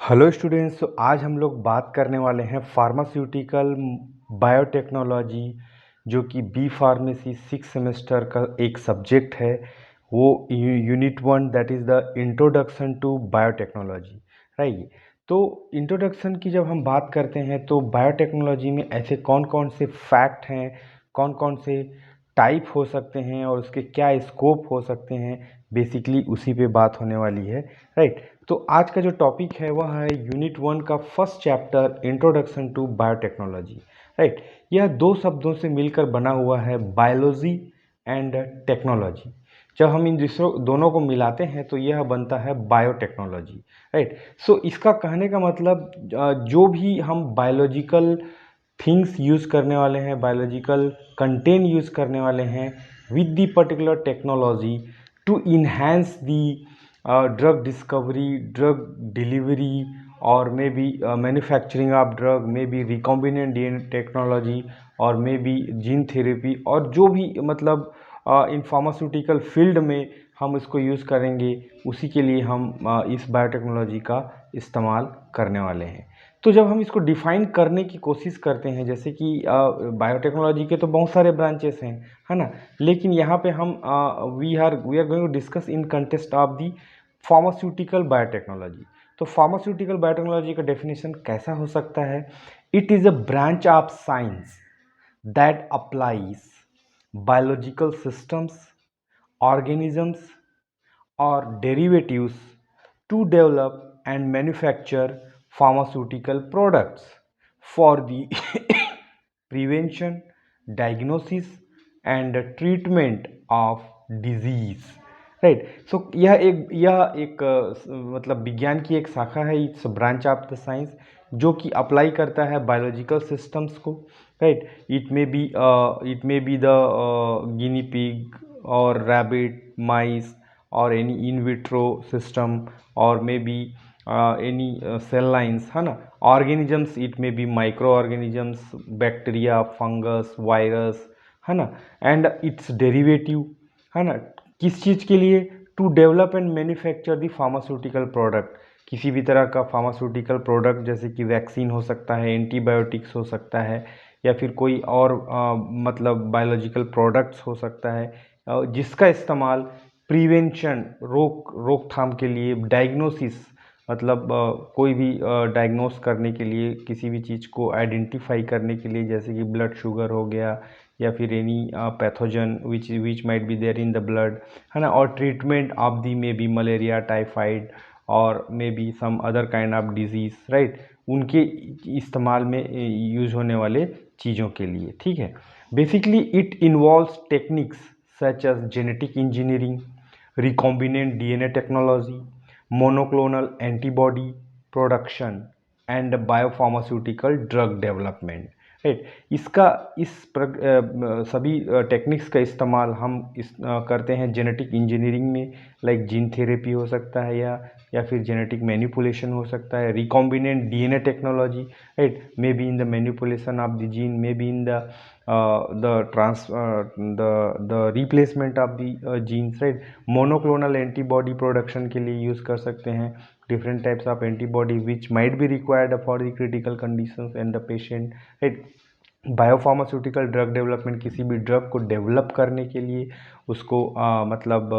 Hello students. तो आज हम लोग बात करने वाले हैं फार्मास्यूटिकल बायोटेक्नोलॉजी, जो कि बी फार्मेसी 6 सेमेस्टर का एक सब्जेक्ट है। वो unit 1 that is the introduction to biotechnology, right. तो इंट्रोडक्शन की जब हम बात करते हैं तो बायोटेक्नोलॉजी में ऐसे कौन कौन से फैक्ट हैं, कौन कौन से टाइप हो सकते हैं और उसके क्या स्कोप हो सकते हैं, बेसिकली उसी पे बात होने वाली है, राइट। तो आज का जो टॉपिक है वह है यूनिट 1 का first chapter introduction to biotechnology, right. यह दो शब्दों से मिलकर बना हुआ है, बायोलॉजी एंड टेक्नोलॉजी। जब हम इन दूसरों दोनों को मिलाते हैं तो यह बनता है बायोटेक्नोलॉजी, राइट। सो इसका कहने का मतलब जो भी हम बायोलॉजिकल थिंग्स यूज़ करने वाले हैं, बायोलॉजिकल कंटेंट यूज़ करने वाले हैं with the particular technology to enhance the drug discovery, drug delivery, or maybe manufacturing of drug, maybe recombinant DNA technology, और मे बी जीन थेरेपी, और जो भी मतलब इन फार्मास्यूटिकल फील्ड में हम इसको यूज़ करेंगे, उसी के लिए हम इस बायोटेक्नोलॉजी का इस्तेमाल करने वाले हैं। तो जब हम इसको डिफाइन करने की कोशिश करते हैं, जैसे कि बायोटेक्नोलॉजी के तो बहुत सारे ब्रांचेस हैं, है ना, लेकिन यहाँ पे हम we are going to discuss in contest of the pharmaceutical biotechnology. तो फार्मास्यूटिकल बायोटेक्नोलॉजी का डेफिनेशन कैसा हो सकता है? It is a branch of science that applies biological systems, organisms, or derivatives to develop and manufacture pharmaceutical products for the prevention, diagnosis and treatment of disease, right. So यह एक मतलब विज्ञान की एक शाखा है, it's branch of the science जो कि अप्लाई करता है बायोलॉजिकल सिस्टम्स को, right. It may be the guinea pig और रैबिट, माइस, और एनी इन विट्रो सिस्टम, और may be any cell lines, है ना। Organisms, it may be micro organisms, bacteria, fungus, virus, है ना, एंड इट्स डेरिवेटिव, है ना। किस चीज़ के लिए? To develop and manufacture the pharmaceutical product. किसी भी तरह का फार्मास्यूटिकल प्रोडक्ट, जैसे कि वैक्सीन हो सकता है, एंटीबायोटिक्स हो सकता है, या फिर कोई और मतलब बायोलॉजिकल प्रोडक्ट्स हो सकता है, जिसका इस्तेमाल प्रिवेंशन, रोकथाम के लिए, डायग्नोसिस मतलब कोई भी डायग्नोस करने के लिए, किसी भी चीज़ को आइडेंटिफाई करने के लिए, जैसे कि ब्लड शुगर हो गया, या फिर any pathogen which might be there in the blood, है ना। और treatment of the may be malaria, typhoid, और may be some other kind of disease, right. उनके इस्तेमाल में यूज़ होने वाले चीज़ों के लिए, ठीक है। Basically it involves techniques such as genetic engineering, recombinant DNA technology, monoclonal antibody production and biopharmaceutical drug development, right. सभी टेक्निक्स का इस्तेमाल हम करते हैं जेनेटिक इंजीनियरिंग में, लाइक जीन थेरेपी हो सकता है, या फिर जेनेटिक मैनिपुलेशन हो सकता है, recombinant DNA technology, right, may be in the manipulation of the gene, may be in the replacement of the genes, right. Monoclonal antibody production के लिए यूज़ कर सकते हैं, different types of antibody which might be required for the critical conditions and the patient, right। Biopharmaceutical drug development, किसी भी drug को develop करने के लिए, उसको मतलब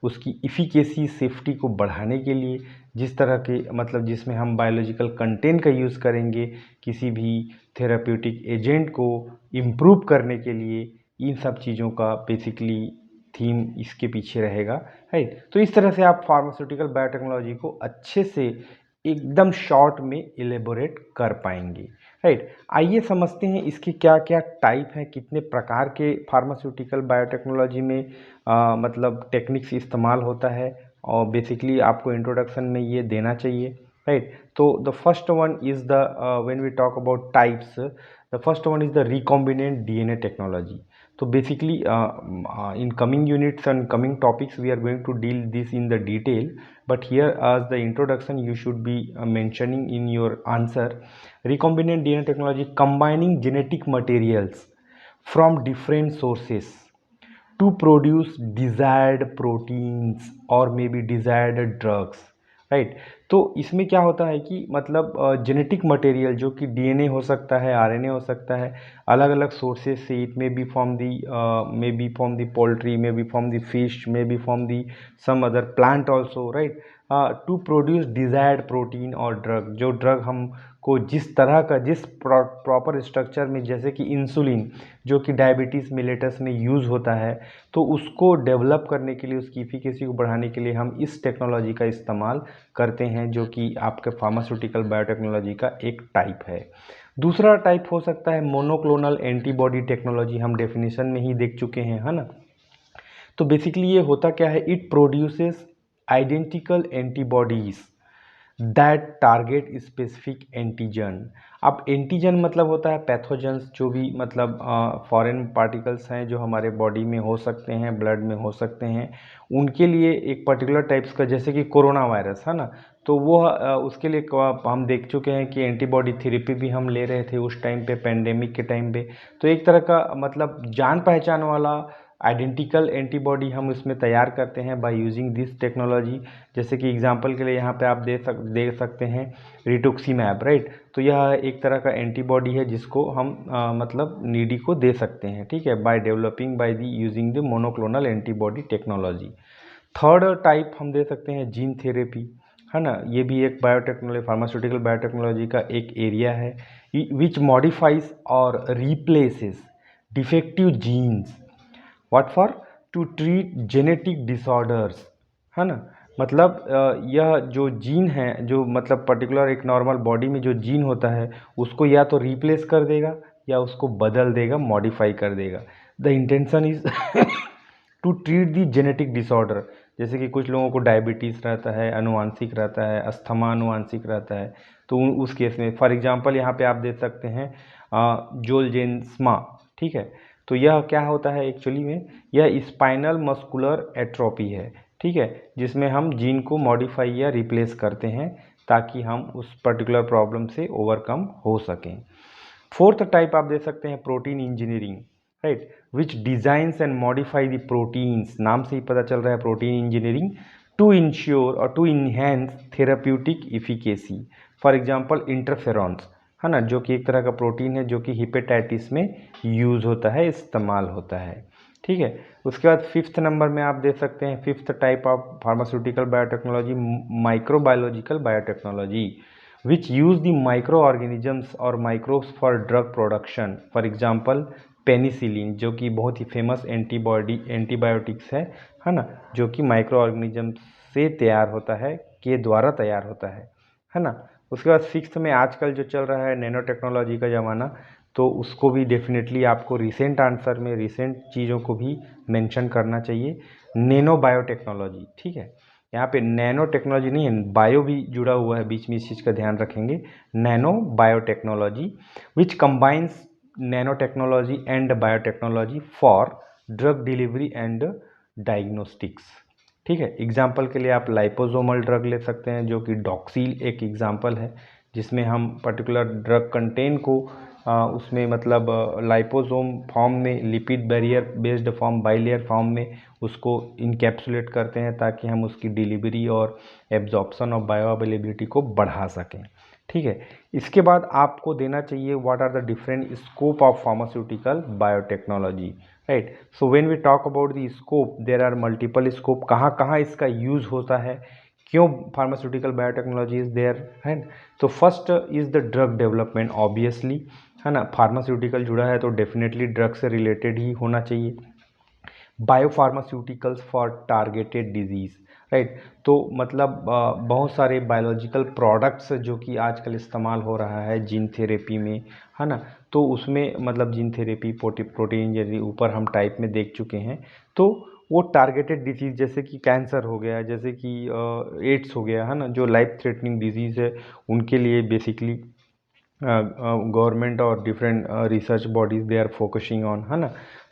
उसकी इफ़िकेसी, सेफ्टी को बढ़ाने के लिए, जिस तरह के मतलब जिसमें हम बायोलॉजिकल कंटेंट का यूज़ करेंगे, किसी भी थेराप्यूटिक एजेंट को इम्प्रूव करने के लिए, इन सब चीज़ों का बेसिकली थीम इसके पीछे रहेगा, राइट। तो इस तरह से आप फार्मास्यूटिकल बायोटेक्नोलॉजी को अच्छे से एकदम शॉर्ट में इलेबोरेट कर पाएंगे, राइट। आइए समझते हैं इसके क्या क्या टाइप हैं, कितने प्रकार के फार्मास्यूटिकल बायोटेक्नोलॉजी में मतलब टेक्निक्स इस्तेमाल होता है, और बेसिकली आपको इंट्रोडक्शन में ये देना चाहिए, राइट। तो the first one is the when we talk about types, the first one is the recombinant DNA technology. So basically in coming units and coming topics we are going to deal this in the detail, but here as the introduction you should be mentioning in your answer. Recombinant DNA technology, combining genetic materials from different sources to produce desired proteins or maybe desired drugs, right। तो इसमें क्या होता है कि मतलब genetic material जो कि DNA हो सकता है, आरएनए हो सकता है, अलग अलग सोर्सेज से, it may be from the poultry, may be from the fish, may be from the some other plant also, right, to produce desired protein और ड्रग। जो ड्रग हमको जिस तरह का, जिस प्रॉपर स्ट्रक्चर में, जैसे कि इंसुलिन जो कि डायबिटीज़ मिलेटस में यूज़ होता है, तो उसको डेवलप करने के लिए, उसकी इफिकेसी को बढ़ाने के लिए हम इस टेक्नोलॉजी का इस्तेमाल करते हैं, जो कि आपके फार्मास्यूटिकल बायोटेक्नोलॉजी का एक टाइप है। दूसरा टाइप हो सकता है मोनोक्लोनल एंटीबॉडी टेक्नोलॉजी, हम डेफिनेशन में ही देख चुके हैं, है ना। तो बेसिकली ये होता क्या है, it produces identical antibodies that target specific antigen. अब एंटीजन मतलब होता है पैथोजेंस, जो भी मतलब फॉरेन पार्टिकल्स हैं जो हमारे बॉडी में हो सकते हैं, ब्लड में हो सकते हैं, उनके लिए एक पर्टिकुलर टाइप्स का, जैसे कि कोरोना वायरस है ना, तो वो उसके लिए हम देख चुके हैं कि एंटीबॉडी थेरेपी भी हम ले रहे थे उस टाइम पे, पेंडेमिक के टाइम पे। तो एक तरह का मतलब जान पहचान वाला आइडेंटिकल एंटीबॉडी हम इसमें तैयार करते हैं बाय यूजिंग दिस टेक्नोलॉजी। जैसे कि एग्जांपल के लिए यहाँ पे आप देख सकते हैं रिटुक्सीमैब, राइट। तो यह एक तरह का एंटीबॉडी है जिसको हम मतलब नीडी को दे सकते हैं, ठीक है, by developing by the using the monoclonal antibody technology. Third type हम दे सकते हैं जीन थेरेपी, है ना। ये भी एक बायोटेक्नोलॉजी, फार्मास्यूटिकल बायोटेक्नोलॉजी का एक एरिया है, विच मॉडिफाइज और replaces defective genes, what for, to treat genetic disorders, है ना। मतलब यह जो जीन है, जो मतलब पर्टिकुलर एक नॉर्मल बॉडी में जो जीन होता है, उसको या तो रिप्लेस कर देगा या उसको बदल देगा, मॉडिफाई कर देगा। The intention is to treat the genetic disorder. जैसे कि कुछ लोगों को डायबिटीज़ रहता है, अनुवांशिक रहता है, अस्थमा अनुवांशिक रहता है, तो उस केस में फॉर एग्जांपल यहाँ पे आप देख सकते हैं जोलजेंस्मा, ठीक है। तो यह क्या होता है एक्चुअली में, यह स्पाइनल मस्कुलर एट्रोपी है, ठीक है, जिसमें हम जीन को मॉडिफाई या रिप्लेस करते हैं ताकि हम उस पर्टिकुलर प्रॉब्लम से ओवरकम हो सकें। फोर्थ टाइप आप देख सकते हैं protein engineering, right, which designs and modify the proteins. नाम से ही पता चल रहा है प्रोटीन इंजीनियरिंग, टू इंश्योर और to enhance therapeutic efficacy. For example interferons, है ना, जो कि एक तरह का प्रोटीन है जो कि हिपेटाइटिस में यूज़ होता है, इस्तेमाल होता है, ठीक है। उसके बाद फिफ्थ नंबर में आप देख सकते हैं, fifth type of pharmaceutical biotechnology, microbiological biotechnology, which use the microorganisms और microbes for drug production। For example penicillin, जो कि बहुत ही फेमस एंटीबायोटिक्स है ना, जो कि माइक्रो ऑर्गेनिज्म से तैयार होता है, के द्वारा तैयार होता है ना। उसके बाद सिक्स्थ में आजकल जो चल रहा है नैनो टेक्नोलॉजी का ज़माना, तो उसको भी डेफिनेटली आपको रिसेंट आंसर में रिसेंट चीज़ों को भी मेंशन करना चाहिए। नैनो बायोटेक्नोलॉजी, ठीक है, यहाँ पे नैनो टेक्नोलॉजी नहीं है, बायो भी जुड़ा हुआ है बीच में, इस चीज़ का ध्यान रखेंगे। Nano biotechnology which combines nano technology and biotechnology for drug delivery and diagnostics, ठीक है। एग्जाम्पल के लिए आप लाइपोसोमल ड्रग ले सकते हैं, जो कि डॉक्सील एक एग्जाम्पल है, जिसमें हम पर्टिकुलर ड्रग कंटेंट को उसमें मतलब लाइपोसोम फॉर्म में, lipid barrier based form, bilayer form में उसको इनकैप्सुलेट करते हैं ताकि हम उसकी डिलीवरी और एब्जॉर्प्शन ऑफ बायो अवेलेबिलिटी को बढ़ा सकें, ठीक है। इसके बाद आपको देना चाहिए what are the different scope of pharmaceutical biotechnology, right. So when we talk about the scope, there are multiple scope, कहाँ कहाँ इसका यूज़ होता है, क्यों फार्मास्यूटिकल बायोटेक्नोलॉजी इज़ देयर, है। तो first is the drug development, obviously, है ना, फार्मास्यूटिकल जुड़ा है तो डेफिनेटली ड्रग से रिलेटेड ही होना चाहिए। Biopharmaceuticals for targeted disease, right. तो मतलब बहुत सारे बायोलॉजिकल प्रोडक्ट्स जो कि आजकल इस्तेमाल हो रहा है जीन थेरेपी में, है ना, तो उसमें मतलब जीन थेरेपी, प्रोटीन इंजीनियरिंग ऊपर हम टाइप में देख चुके हैं। तो वो टारगेटेड डिजीज़ जैसे कि कैंसर हो गया, जैसे कि एड्स हो गया, है ना, जो लाइफ थ्रेटनिंग डिजीज़ है, उनके लिए बेसिकली गवर्नमेंट और different research bodies they are focusing on, है ना।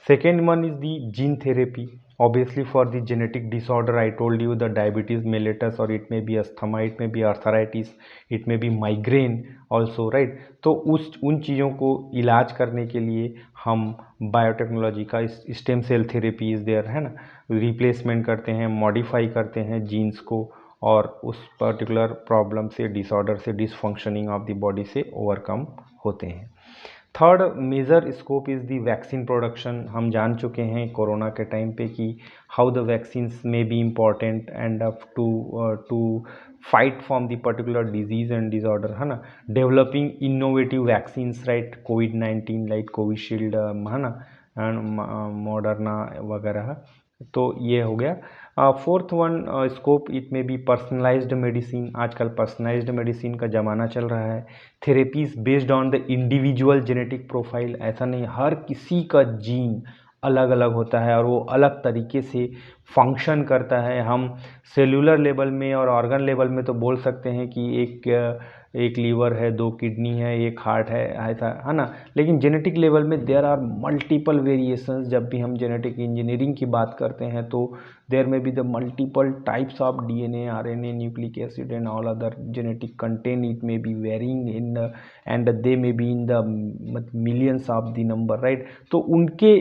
Second one is the gene therapy, obviously for the genetic disorder I told you, the diabetes mellitus, or it may be asthma, it may be arthritis, it may be migraine also, right। तो उन चीज़ों को इलाज करने के लिए हम biotechnology का stem cell therapy is there, है ना, रिप्लेसमेंट करते हैं, मॉडिफाई करते हैं जीन्स को और उस पर्टिकुलर प्रॉब्लम से, डिसऑर्डर से, डिसफंक्शनिंग ऑफ द बॉडी से ओवरकम होते हैं। Third major scope is the vaccine production. हम जान चुके हैं कोरोना के टाइम पे कि how the vaccines may be important and to fight from the particular disease and disorder, है ना। डेवलपिंग इनोवेटिव वैक्सीन्स, राइट, कोविड-19 लाइक कोविशील्ड, है ना, एंड मॉडर्ना वगैरह। तो ये हो गया। Fourth one scope, it may B personalised medicine. आजकल पर्सनलाइज्ड मेडिसिन का ज़माना चल रहा है। Therapies based on the individual genetic profile. ऐसा नहीं, हर किसी का जीन अलग अलग होता है और वो अलग तरीके से फंक्शन करता है। हम सेलुलर लेवल में और ऑर्गन लेवल में तो बोल सकते हैं कि एक लीवर है, 2 किडनी है, एक हार्ट है, ऐसा, है ना। लेकिन जेनेटिक लेवल में देयर आर मल्टीपल वेरिएशंस। जब भी हम जेनेटिक इंजीनियरिंग की बात करते हैं तो there may be the multiple types of DNA, RNA, nucleic acid and all other genetic content. It may be varying in and they may be in the millions of the number, right. तो उनके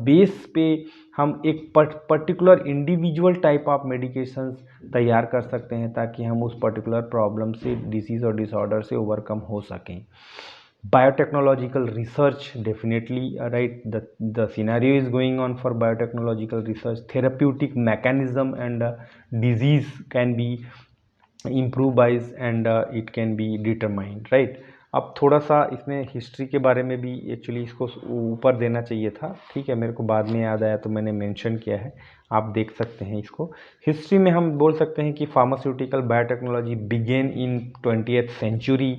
base पे हम एक particular individual type of medications तैयार कर सकते हैं ताकि हम उस पर्टिकुलर प्रॉब्लम से, डिसीज़ और डिसऑर्डर से ओवरकम हो सकें। Biotechnological research, definitely, right, the scenario is going on for biotechnological research. Therapeutic mechanism and disease can be improvised and it can be determined, right। अब थोड़ा सा इसमें हिस्ट्री के बारे में भी एक्चुअली इसको ऊपर देना चाहिए था, ठीक है, मेरे को बाद में याद आया तो मैंने मेंशन किया है, आप देख सकते हैं इसको। हिस्ट्री में हम बोल सकते हैं कि pharmaceutical biotechnology began in 20th century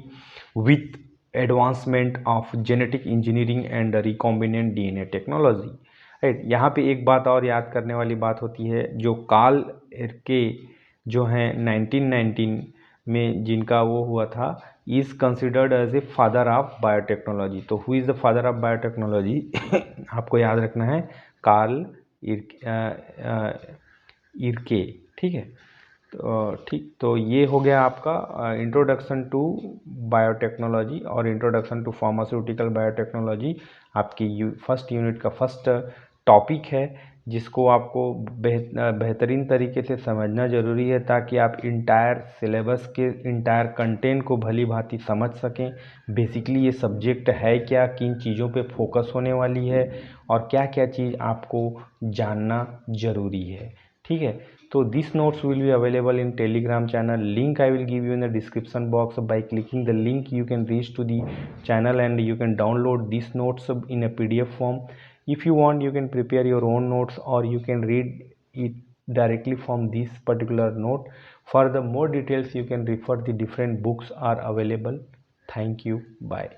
with advancement of genetic engineering and recombinant DNA technology, right. यहाँ पे एक बात और याद करने वाली बात होती है, जो कार्ल एर्के जो हैं 1919 में जिनका वो हुआ था, is considered as a father of biotechnology. तो who is the father of biotechnology आपको याद रखना है, कार्ल इर्के, ठीक है। तो ठीक, तो ये हो गया आपका इंट्रोडक्शन टू बायोटेक्नोलॉजी और इंट्रोडक्शन टू फार्मास्यूटिकल बायोटेक्नोलॉजी। आपकी फर्स्ट यूनिट का फर्स्ट टॉपिक है जिसको आपको बेहतरीन तरीके से समझना ज़रूरी है ताकि आप इंटायर सिलेबस के इंटायर कंटेंट को भली भांति समझ सकें। बेसिकली ये सब्जेक्ट है क्या, किन चीज़ों पे फोकस होने वाली है और क्या क्या चीज़ आपको जानना ज़रूरी है, ठीक है। So these notes will be available in Telegram channel. Link I will give you in the description box. By clicking the link you can reach to the channel and you can download these notes in a PDF form. If you want you can prepare your own notes or you can read it directly from this particular note. For the more details you can refer the different books are available. Thank you. Bye.